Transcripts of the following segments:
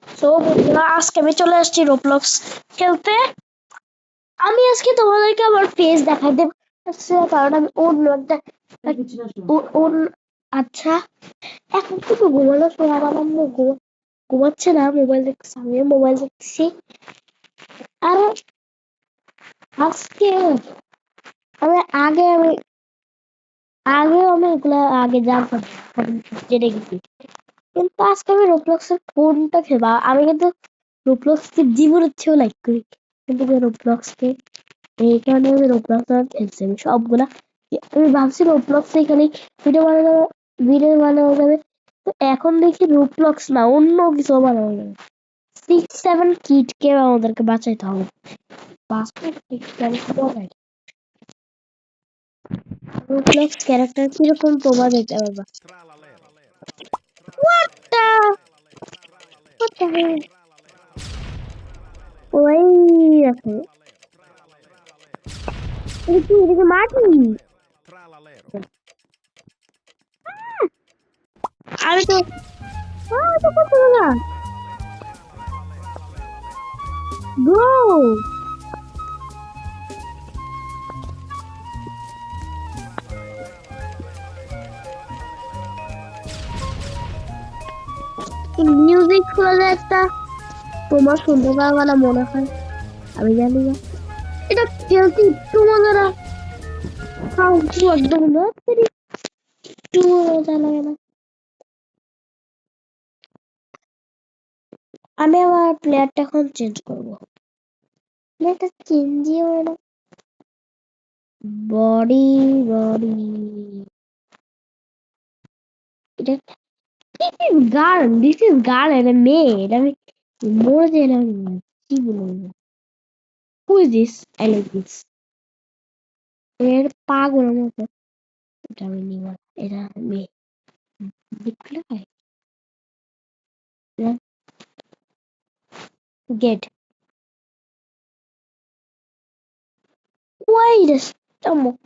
So বন্ধুরা, আজকে আমি চলে আসছি রোবলক্স খেলতে। আমি আজকে তোমাদেরকে আমার ফেস দেখাতে পারছি না, কারণ আমি অন্য একটা আচ্ছা, এখন তো ঘুমানো সময় আমার আম্মু ঘুমাচ্ছে না, মোবাইল দেখতেছি, আমিও মোবাইল দেখতেছি। আর আজকে আমি আগে আমি আগেও আমি এগুলা আগে জানতাম, আমি জেনে গেছি। কিন্তু আজকে আমি রোবলক্সের কোনটা খেলবা, আমি কিন্তু রোবলক্সকে জীবনের চেয়েও লাইক করি, কিন্তু রোবলক্সকে এই কারণে আমি রোবলক্স খেলছি আমি সবগুলা। আমি ভাবছি রোবলক্স এখানে ভিডিও বানানো যাবে, তো এখন দেখি রোবলক্স না, অন্য কিছু বানানো যাবে। 6-7 কিডকে আমাদেরকে বাঁচাইতে হবে। রোবলক্স ক্যারেক্টার কিরকম তোমরা দেখতে পারবা। What the? What the hell? ওই আছে, এদিকে মাটি। আমি তো করতে না। গো, মিউজিক খুলে একটা তোমার শুনতে পারবা না মনে হয়, আমি জানি না। এটা খেলতে একটু মজা না, ফালতু একদম না, একটু মজা লাগে না। আমি আমার প্লেয়ারটা এখন চেঞ্জ করবো, প্লেয়ারটা চেঞ্জই হয় না। বডি বডি, এটা গার্ল, দিস ইজ গার্ল, এটা মেয়ে, এটা আমি মরে যাই না, কি বলবো। Who is this? I like this, এর পাগলের মতো। এটা আমি নিব, এটা মেয়ে দেখলে gate wait a second.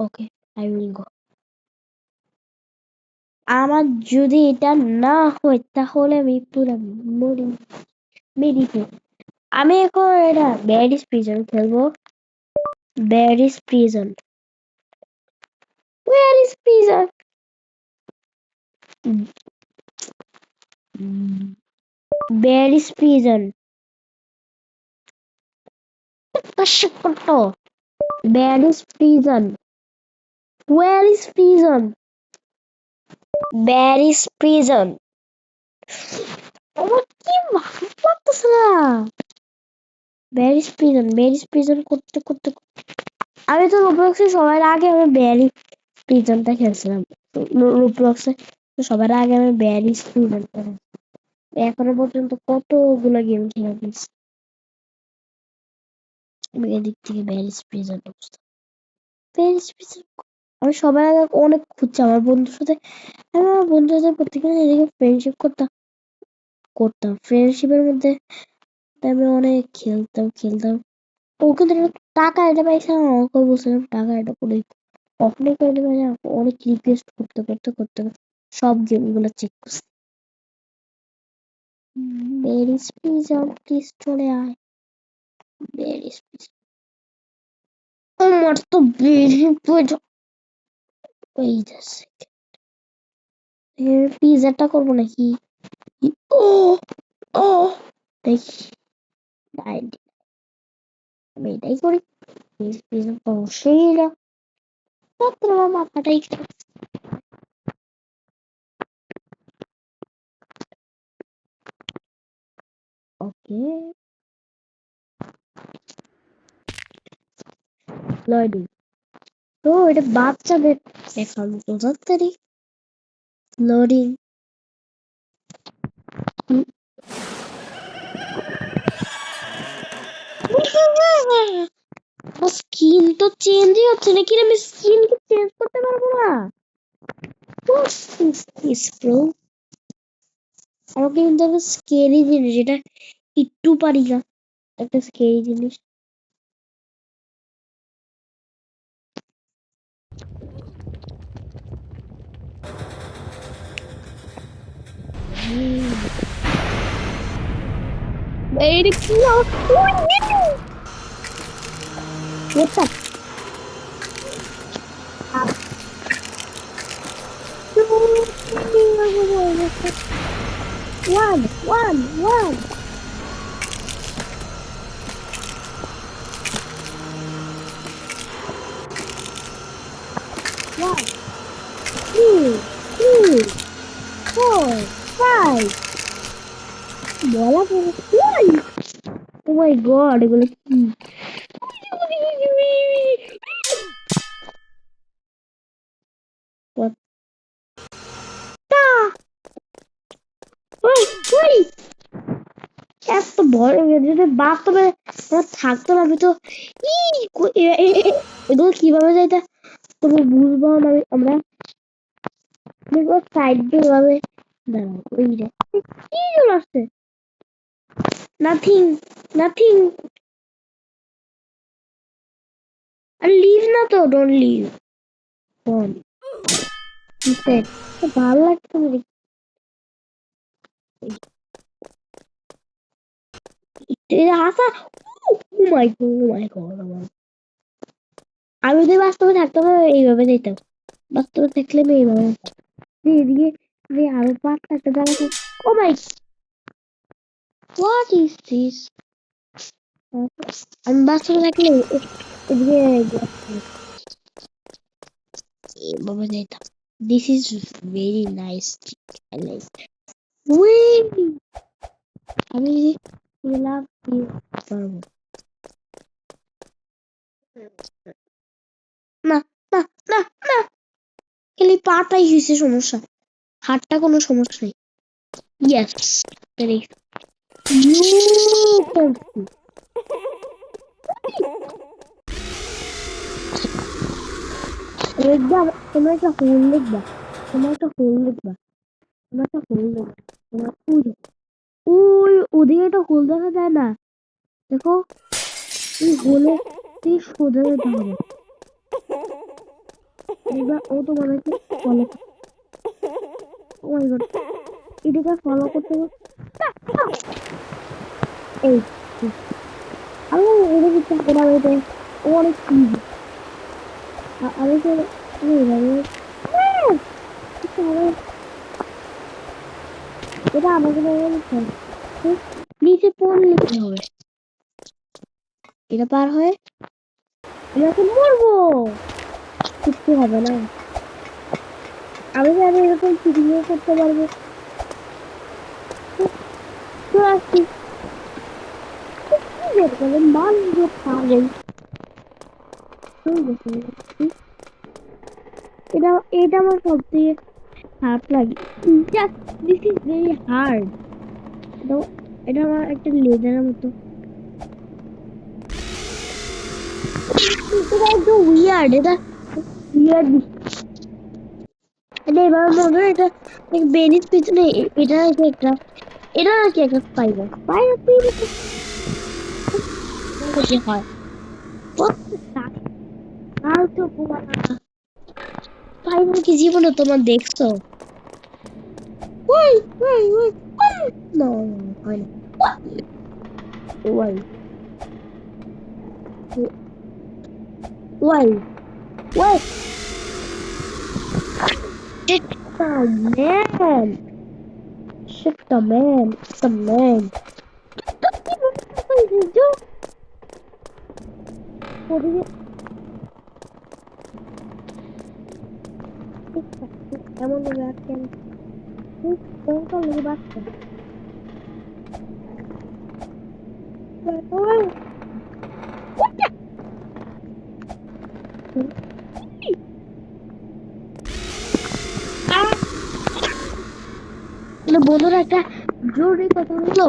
Okay, I will go. আমার যদি এটা না হয় তাহলে আমি পুরো মেডিতে। আমি এখন এটা ব্যারিস প্রিজন খেলবো। Barriers prison, where is prison? Barriers prison, barriers prison, where is prison? Barriers prison, আমার কি ভালো লাগতেছে না। ব্যারিস প্রিজন করতে করতে আমি তো রোবলক্সে সবার আগে আমি ব্যারিস প্রিজনটা খেলছিলাম। রোবলক্সে সবার আগে আমি ব্যারিস প্রিজনটা, এখনো পর্যন্ত কতগুলো গেম খেলে ফেলছি। আমি এদিক থেকে ব্যারিস প্রিজন অবস্থা, ব্যারিস প্রিজন আমি সবার আগে অনেক খুঁজছি আমার বন্ধুর সাথে। আমি আমার বন্ধুর সাথে প্রত্যেকদিন এদিকে ফ্রেন্ডশিপ করতাম ফ্রেন্ডশিপের মধ্যে আমি অনেক খেলতাম। ও কিন্তু টাকা এটা পাইছিলাম, ওকে বলছিলাম টাকা এটা করে অনেক করে দেবে, অনেক রিকোয়েস্ট করতে সব গেম গুলো চেক করছি। বেরিস প্লিজ প্লিজ চলে আয়, বেরিস প্লিজ। আমার তো বেরি ওই পিজাটা করবো নাকি? ও ও দেখি, আমি এটাই করি। পিজা তো অবশ্যই না, মাত্র আমার মাথাটাই ওকে। লোডিং, তো এটা বাচ্চাদের দেখানো তো তাড়াতাড়ি লোডিং। স্কিন তো চেঞ্জই হচ্ছে না, কি আমি স্কিন কি চেঞ্জ করতে পারবো না? আমাকে কিন্তু একটা স্কেরি জিনিস, এটা একটু পারি না, একটা স্কেরি জিনিস। এইটা কি What's up? One. One, two, three, four, five. বলা one. Oh my god, এগুলো কি? What? ওই এত ভয় যদি বাস্তবে থাকতো না আমি তো এগুলো কিভাবে যাইতা তুমি বুঝবো না আমরা সাইড দিয়ে ভাবে দাঁড়াও ওই যে কি জন্য আসছে নাথিং আর লিভ না তো ডোন্ট লিভ ফোন ভালো লাগছে না হাসা ও মাই গড আমি যদি বাস্তবে থাকতাম এইভাবে যেতাম বাস্তবে থাকলে আমি এইভাবে এদিকে যে আরো পাঁচটা একটা জায়গা ও মাই হোয়াট ইজ দিস আমি বাস্তবে থাকলে এদিকে এইভাবে যেতাম this is very nice I like we আমি গেলাম পারবো না না না না খালি পাটাই হয়েছে সমস্যা হাতটা কোনো সমস্যা নেই ইয়েস ভেরি লিখবা তোমরা একটা হোল লিখবা তোমরা একটা হোল লিখবা তোমরা একটা হোল লিখবা তোমরা ওই ওদিকে একটা হোল দেখা যায় না দেখো এই হোলে তুই সোজা যেতে হবে এবার ও তোমাদেরকে ফলো ও মাই গড এটাকে ফলো করতে হবে এই আমি এটা কিছু করা হয়েছে ও অনেক ইজি আমি তো এইভাবে এটা আমাকে নিচে পড়লে কি হবে এটা পার হয়ে আমি এখন মরবো কিছু হবে না আমি জানি এরকম চিটিংও করতে পারবো তো আসছি মানুষ পাগল এটা এটা আমার সবথেকে খারাপ লাগে দিস ইজ ভেরি হার্ড এটা আমার একটা লেজারের মতো এটা একটু উইয়ার্ড এটা উইয়ার্ড এটা এবার মনে হয় এটা বেনির পিছনে এটা নাকি একটা এটা নাকি একটা স্পাইডার কি হয় আর তো স্পাইডার কি জীবনে তোমার দেখছো ওই no হয় না ওই ওই shit the man shit the man এমন রাখেন কোনটা লেগে বাচ্চা বন্ধুরা একটা জরুরি কথা হলো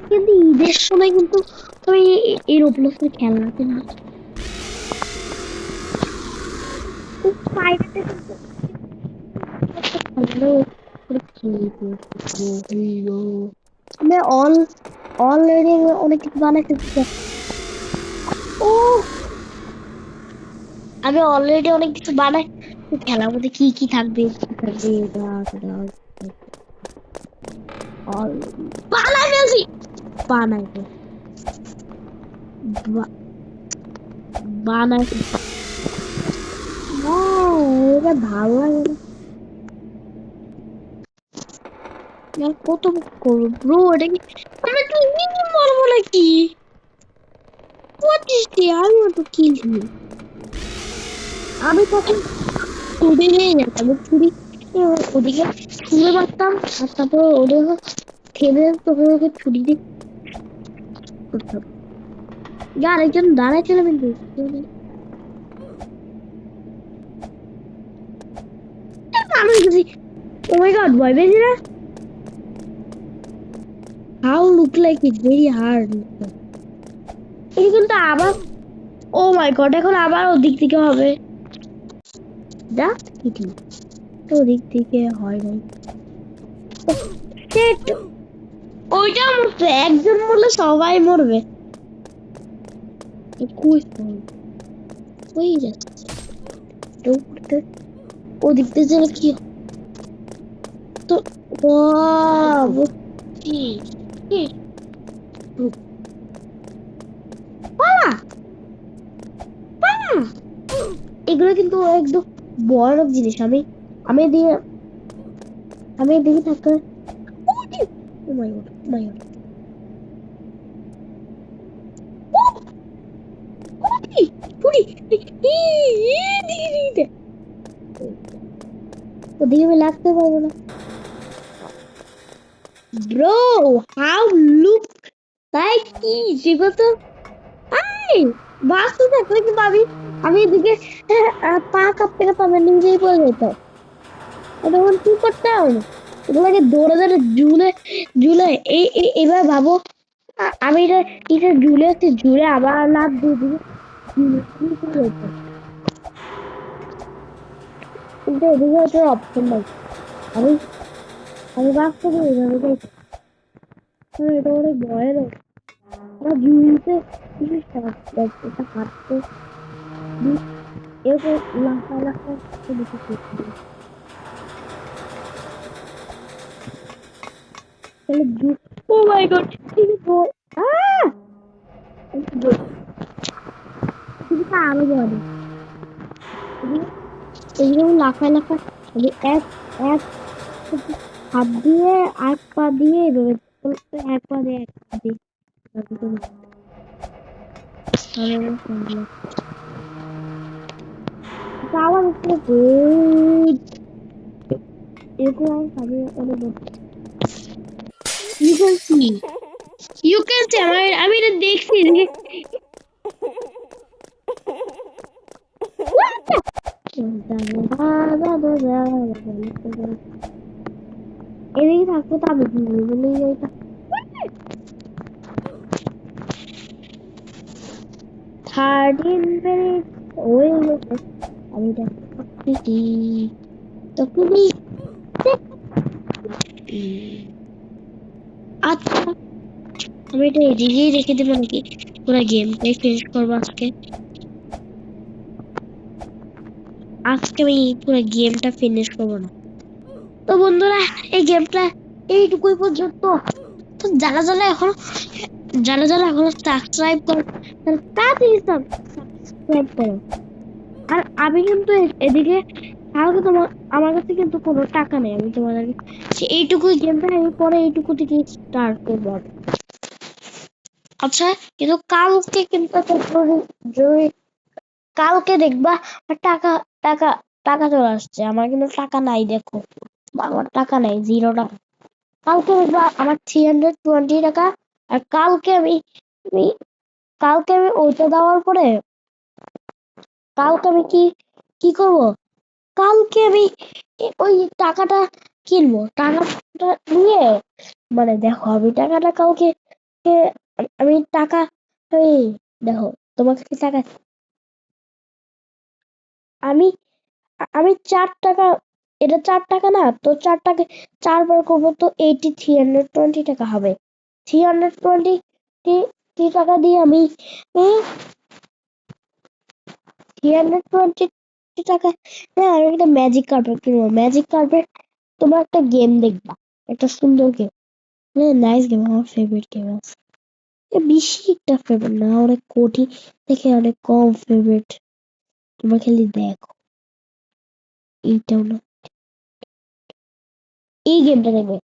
কিন্তু ঈদের সময় কিন্তু তুমি এই রোবলক্সের খেলনা কিনা আমি অলরেডি অনেক কিছু বানাইতে ও আমি অলরেডি অনেক কিছু বানাই খেলার মধ্যে কি কি থাকবে বানাই ফেলছি, বানাই ফেলছি, বানাই ফেলছি। এটা ভালো লাগে না। আর কত করবো ব্রো, এটা কি আমরা কি মিনি মারবো নাকি? What is the I want to kill you? আমি তখন ছুরি নিয়ে যেতাম, ছুরি ওদিকে ছুঁড়ে মারতাম আর তারপর ওদের থেমে তখন ওকে ছুরি দিয়ে করতাম। আরেকজন দাঁড়ায় ছিল কিন্তু আমি যদি ও মাই গড ভয় পেয়েছি না। How look like it very hard. এই কিন্তু আবার ও মাই গড এখন আবার ওদিক থেকে হবে। যা কি ওদিক থেকে হয় নাই। Shit! ওইটা মরছে, একজন মরলে সবাই মরবে। কই ওই যাচ্ছে ওদিক থেকে যেন কি তো কি কি পালা পালা। এগুলো কিন্তু একদম ভয়ানক জিনিস। আমি আমি দিয়ে আমি এদিকে থাকতে ও মাই গড ও মাই গড ওদিকে আমি লাগতে পারবো না। ব্রো হাউ লুক লাইক কি যেগুলো তো বাস্তব দেখলে কিন্তু আমি এদিকে পা কাঁপতে কাঁপতে আমার নিজেই পড়ে যেতাম। তখন কি করতাম এগুলোকে দৌড়ে দৌড়ে ঝুলে ঝুলে এবার ভাবো আমি এটা ঝুলে ঝুলে আবার লাভ দিয়ে দিবি কিন্তু এদিকে হচ্ছে অপশন নাই। আমি আমি বাস্তবে এইভাবে যাইতাম। এটা অনেক ভয়ানক। আমার ঝুলতে এটা হাঁটতে এরপর লাফায় লাফায় দেখে তাহলে ও মাই গড আরো বড় এইরকম লাফায় লাফায় আমি এক এক হাত দিয়ে এক পা দিয়ে এভাবে এক পা দিয়ে এক পা দিয়ে আবার এরকম আমি অনেক you can see you can see আমি এটা দেখছি এদিকে থাকতো তা আমি বলে এটা 13 minutes হয়ে গেছে। আমি দেখছি তখনই আচ্ছা আমি এটা এদিকেই রেখে দেবো নাকি পুরো গেমটাই ফিনিশ করবো আজকে। আজকে আমি পুরো গেমটা ফিনিশ করবো না। তো বন্ধুরা এই গেমটা এইটুকুই পর্যন্ত। তো যারা যারা এখনো সাবস্ক্রাইব করো তাড়াতাড়ি সাবস্ক্রাইব করো। আর আমি কিন্তু এদিকে তাহলে তোমার আমার কাছে কিন্তু কোনো টাকা নেই। আমি তোমাদেরকে এইটুকু গেমটা আমি পরে এইটুকু থেকে স্টার্ট করবো। আচ্ছা কিন্তু কালকে কিন্তু একটা জরুরি কালকে দেখবা টাকা টাকা টাকা চলে আসছে। আমার কিন্তু টাকা নাই দেখো, আমার টাকা নাই, 0 টাকা। কালকে দেখবা আমার 320 টাকা। আর আমি কালকে আমি ওইটা দেওয়ার পরে কালকে আমি কি কি করব, কালকে আমি ওই টাকাটা কিনবো। টাকাটা নিয়ে মানে দেখো আমি টাকাটা কালকে আমি টাকা এই দেখো তোমাকে কি টাকা আমি আমি 4 টাকা, এটা 4 টাকা না তো 4 টাকা 4 বার করবো তো 320 টাকা হবে। 320 টাকা দিয়ে আমি 320 টাকা আমি একটা ম্যাজিক কার্পেট কিনবো। ম্যাজিক কার্পেট তোমার একটা গেম দেখবা, একটা সুন্দর গেম, নাইস গেম, আমার ফেভারিট গেম আছে। বেশি একটা ফেভারিট না, অনেক কঠিন থেকে অনেক কম ফেভারিট। তোমরা খালি দেখো, এইটাও না, এই গেমটা দেখবে,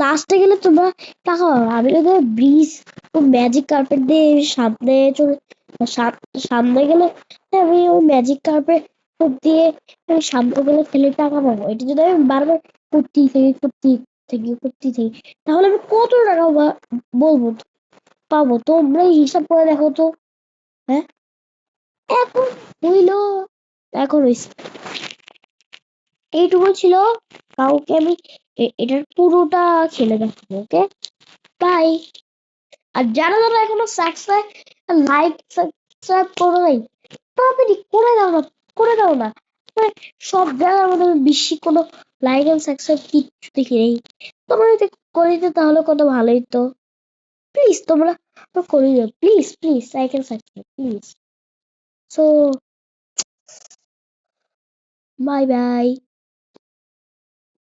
লাস্টে গেলে তোমরা টাকা পাবে। আমি যদি ব্রিজ ও ম্যাজিক কার্পেট দিয়ে সামনে চলে, সামনে গেলে আমি ওই ম্যাজিক কার্পেট দিয়ে আমি সামনে গেলে ফেলে টাকা পাবো। এটা যদি আমি বারবার করতেই থাকি তাহলে আমি কত টাকা বলবো পাবো, তোমরাই হিসাব করে দেখো তো। হ্যাঁ, এখন হইলো, এখন হইছে, এইটুকু ছিল। কাউকে আমি এটার পুরোটা খেলে দেখাবো। ওকে, বাই। আর যারা যারা এখনো সাবস্ক্রাইব লাইক সাবস্ক্রাইব করো নাই, তাড়াতাড়ি করে দাও না। মানে সব জায়গার মধ্যে আমি বেশি কোনো লাইক এন্ড সাবস্ক্রাইব কিচ্ছু দেখি নেই। তোমরা যদি করে দিতে তাহলে কত ভালোই তো। প্লিজ তোমরা করে দিও, please please like and subscribe please. So bye by.